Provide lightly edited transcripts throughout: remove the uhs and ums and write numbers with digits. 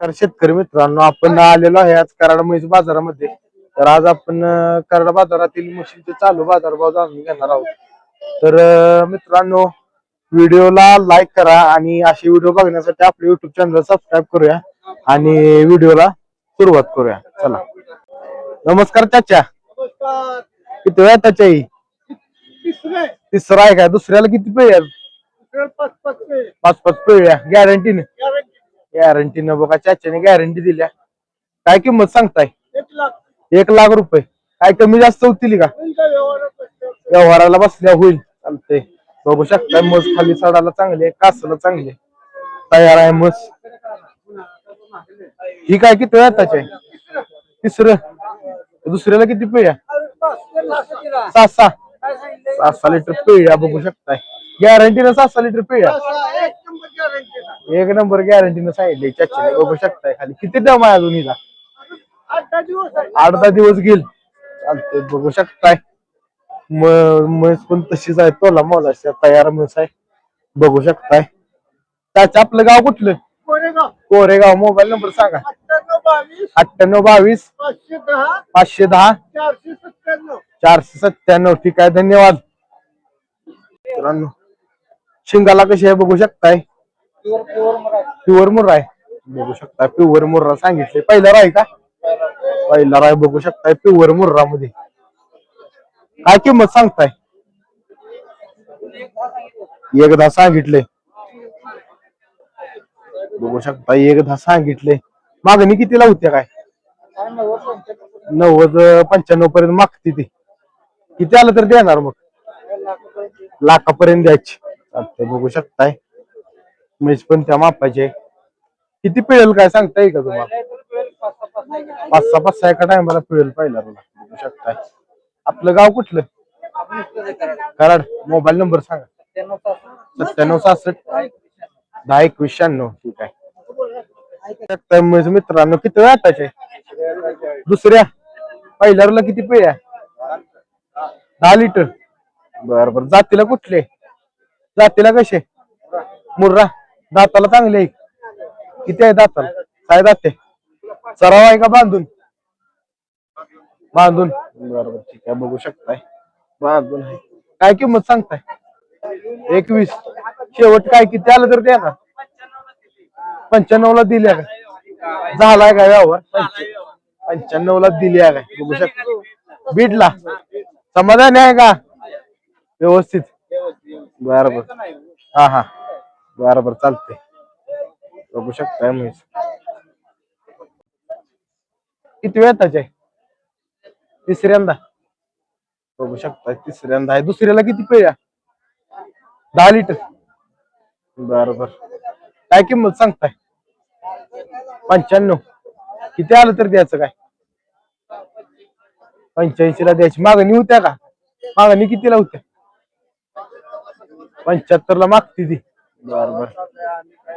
तर शेतकरी मित्रांनो, आपण आलेलो आहे आज कराड म्हैस बाजारामध्ये. तर आज आपण कराड बाजारातील म्हशींचे चालू बाजारभाव जाणून घेणार आहोत. तर मित्रांनो, व्हिडिओला लाईक करा आणि असे व्हिडिओ बघण्यासाठी आपले युट्यूब चॅनल सबस्क्राईब करूया आणि व्हिडिओला सुरुवात करूया. चला. नमस्कार चाचा. किती वेळ त्याच्या ही तिसरा आहे काय? दुसऱ्याला किती पेळ आहेत? पाच पाच पेळ्या गॅरंटीने. गॅरंटीनं बघा, चाच्याने गॅरंटी दिल्या. काय किंमत सांगताय? 1,00,000 रुपये. काय कमी जास्त होतील का? व्यवहाराला बसल्या होईल. चालतंय. बघू शकता मस खाली चढायला चांगले, कासला चांगले तयार आहे मस. ही काय किती वेळाचे? तिसरं. दुसऱ्याला किती पिळ्या? 6-6 लिटर पिळ्या बघू शकताय. गॅरंटीनं 6 लिटर पिळ्या. एक नंबर गॅरंटीनं सांगितले चाच्याने. बघू शकताय खाली. किती दम आहे अजून हिला? 8-10 दिवस घेईल. चालतंय. बघू शकताय म्हस पण तशीच आहे, तोला मोला तयार म्हस आहे. बघू शकताय. त्याचं आपलं गाव कुठलं? कोरेगाव. मोबाईल नंबर सांगा. 9822 510 497. ठीक आहे, धन्यवाद. मित्रांनो, शिंगाला कशी आहे बघू शकताय. प्युअर मुर्रा आहे. बघू शकता प्युअर मुर्रा सांगितले. पहिला राय का? पहिला राय. बघू शकताय प्युअर मुर्रा मध्ये. काय किंमत सांगताय? 1,10 सांगितले. बघू शकता 1,10 सांगितले. मागणी कितीला होत्या काय? 90-95 पर्यंत मागते ती. किती आलं तर देणार मग? लाखापर्यंत द्यायची. चालतंय. बघू शकताय म्हैस पण त्या मापाचे. किती पिळेल काय सांगता येईल का तुम्हाला? 5-6 एका टायमाला पिळेल पहिला. बघू शकताय. आपलं गाव कुठलं? कराड. मोबाईल नंबर सांगा. 9766 102196. ठीक आहे. मित्रांनो, किती वेळ आताचे? दुसऱ्या. पहिल्याला किती पिळ्या? 10 लिटर. बर बर. जातीला कुठले? जातीला कसे? मुर्रा. दाताला चांगले. किती आहे दाताला? काय दाते? सराव आहे का बांधून? बांधून. बरोबर. ठीक आहे. बघू शकताय बांधून आहे. काय किंमत सांगताय? 21. शेवट काय किती आलं तर द्या ना? 95 ला दिल्या का? झालाय का व्यवहार? 95 ला दिल्या काय? बघू शकता. बीडला समाधान आहे का? व्यवस्थित. बरोबर. हा हा. बरोबर. चालते. बघू शकताय म्हैस. किती वेळ त्याचे? तिसऱ्यांदा. बघू शकता तिसऱ्यांदा आहे. दुसऱ्याला किती पिळ्या? 10 लिटर. बरोबर. काय किंमत सांगताय? 95. किती आलं तर द्यायचं काय? 85 ला द्यायची. मागणी होत्या का? मागणी कितीला होत्या? 75 ला मागती ती. बरोबर.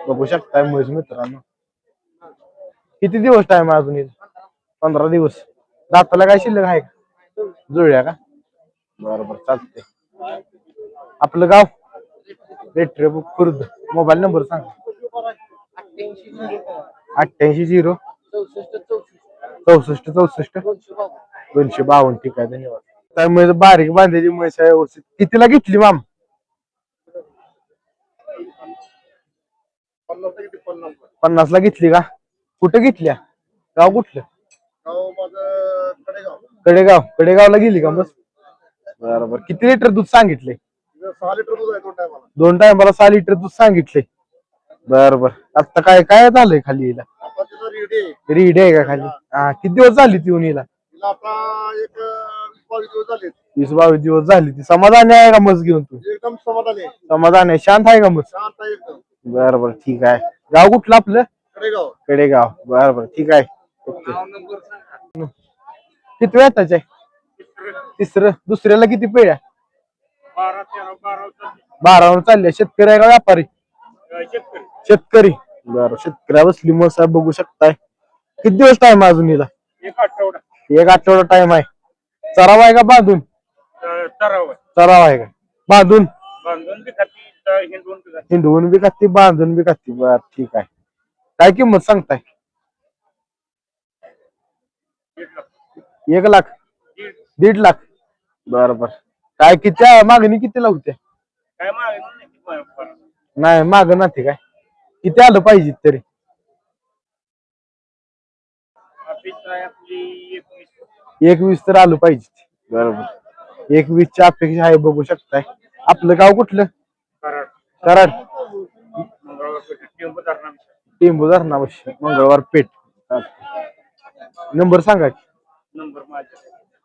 बघू शकताय म्हैस मित्रांनो. किती दिवस टाइम आहे अजून? 15 दिवस. दाताला काय शिल्लक आहे का? जुळल्या का? बरोबर. चालते. आपलं गाव? रेट्रे खुर्द. मोबाईल नंबर सांगा. 88 64 252. ठीक आहे, धन्यवाद. तर म्हैस बारीक बांधायची म्हैस आहे व्यवस्थित. कितीला घेतली माम? 50 ला घेतली का? कुठं घेतल्या? गाव कुठलं? कडेगाव. कडेगावला गेली का मस्त? बरोबर. किती लिटर दूध सांगितले? 6 लिटर दूध आहे. दोन टायमाला 6 लिटर दूध सांगितले. बरोबर. आता काय काय झालंय खाली हिला? रीड आहे का खाली? हा. किती दिवस झाली ती येऊन हिला? 20-22 दिवस झाली. ती समाधानी आहे का मस घेऊन तू? एकदम समाधान आहे. शांत आहे का मस? बरोबर. ठीक आहे. गाव कुठलं आपलं? कडेगाव. बरोबर. ठीक आहे. किती वेळ त्याचे? तिसरं. दुसऱ्याला किती पिळ्या? 12 चालले. शेतकरी आहे का व्यापारी? शेतकरी. बरं. शेतकऱ्या बसली मस आहे बघू शकताय. किती दिवस टाइम आहे अजून हिला? 1 आठवडा टाइम आहे. चराव आहे का बांधून? चराव आहे का? बांधून हिंडवून बी खाती बांधून बी खाती. बर. ठीक आहे. काय किंमत सांगताय? 1 लाख 1.5 लाख. बरोबर. काय किती मागणी किती लावते? नाही माग नाही काय किती आलं पाहिजे तरी? 21 तर आलं पाहिजे. बरोबर. 21ची अपेक्षा आहे बघू शकताय. आपलं गाव कुठलं? कराड. टेंबू धरणापाशी मंगळवार पेठ. नंबर सांगा की.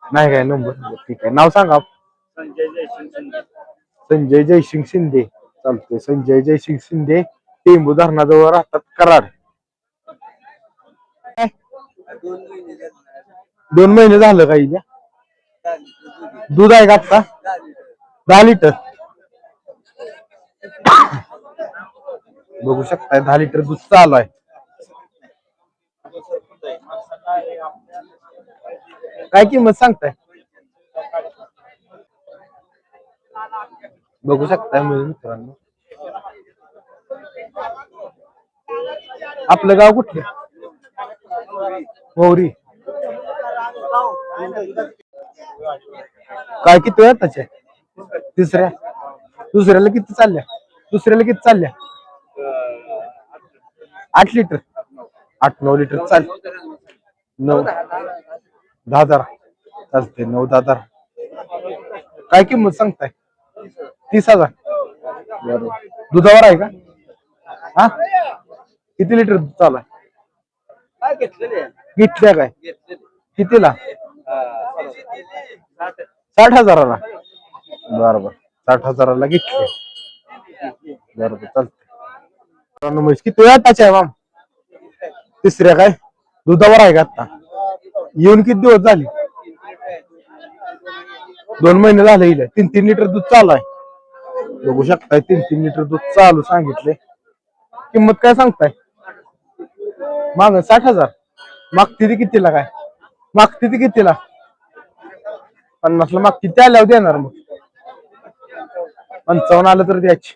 नाही काय नंबर? ठीक आहे. नाव सांगा. संजय जयसिंग शिंदे. चालतंय. संजय जयसिंग शिंदे टेंबू धरणाजवळ राहतात कराड. 2 महिने झालं काही दूध आहे का आता? 10 लिटर. बघू शकताय 10 लिटर दूध चालू आहे. काय किंमत सांगताय? बघू शकताय मित्रांनो. आपलं गाव कुठलं? मोहरी. काय किती वेळ त्याचे? तिसऱ्या. दुसऱ्याला किती चालल्या? 8 लिटर. 8-9 लिटर चाल. 9-10 चालते. 9-10. काय किंमत सांगताय? 30,000. बरोबर. दुधावर आहे का? हा किती लिटर दूध चालू आहे? घेतल्या काय कितीला? 60,000ला. बरोबर. 60,000ला घेतले. बरोबर चालतंय. किती वेळा त्याच्या आहे माम? तिसऱ्या काय दुधावर आहे का आता? येऊन किती दिवस झाले? 2 महिने झाले. 3-3 लिटर दूध चालू आहे. बघू शकताय 3-3 लिटर दूध चालू सांगितले. किंमत काय सांगताय? माग 60,000. मागते ती कितीला? काय मागते ती कितीला? 50ला मागते. त्या आल्यावर देणार मग? 55 आलं तर द्यायची.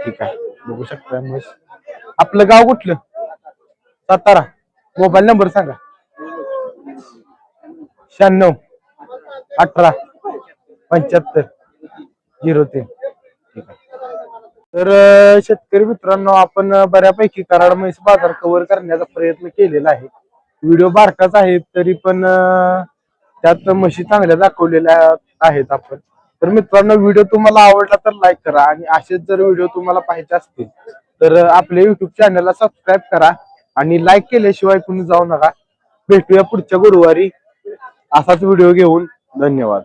ठीक आहे. बघू शकता. आपलं गाव कुठलं? सातारा. मोबाईल नंबर सांगा. 96-18-75-03. तर शेतकरी मित्रांनो आपण बऱ्यापैकी कराड म्हैस बाजार कव्हर करण्याचा प्रयत्न केलेला आहे. व्हिडिओ बारकाच आहे तरी पण त्यात म्हशी चांगल्या दाखवलेल्या आहेत आपण. तर मित्रांनो व्हिडिओ तुम्हाला आवडला तर लाईक करा आणि असेच जर व्हिडिओ तुम्हाला पाहायचे असतील तर आपल्या युट्यूब चॅनलला सबस्क्राईब करा आणि लाईक केल्याशिवाय तुम्ही जाऊ नका. भेटूया पुढच्या गुरुवारी असाच व्हिडिओ घेऊन. धन्यवाद.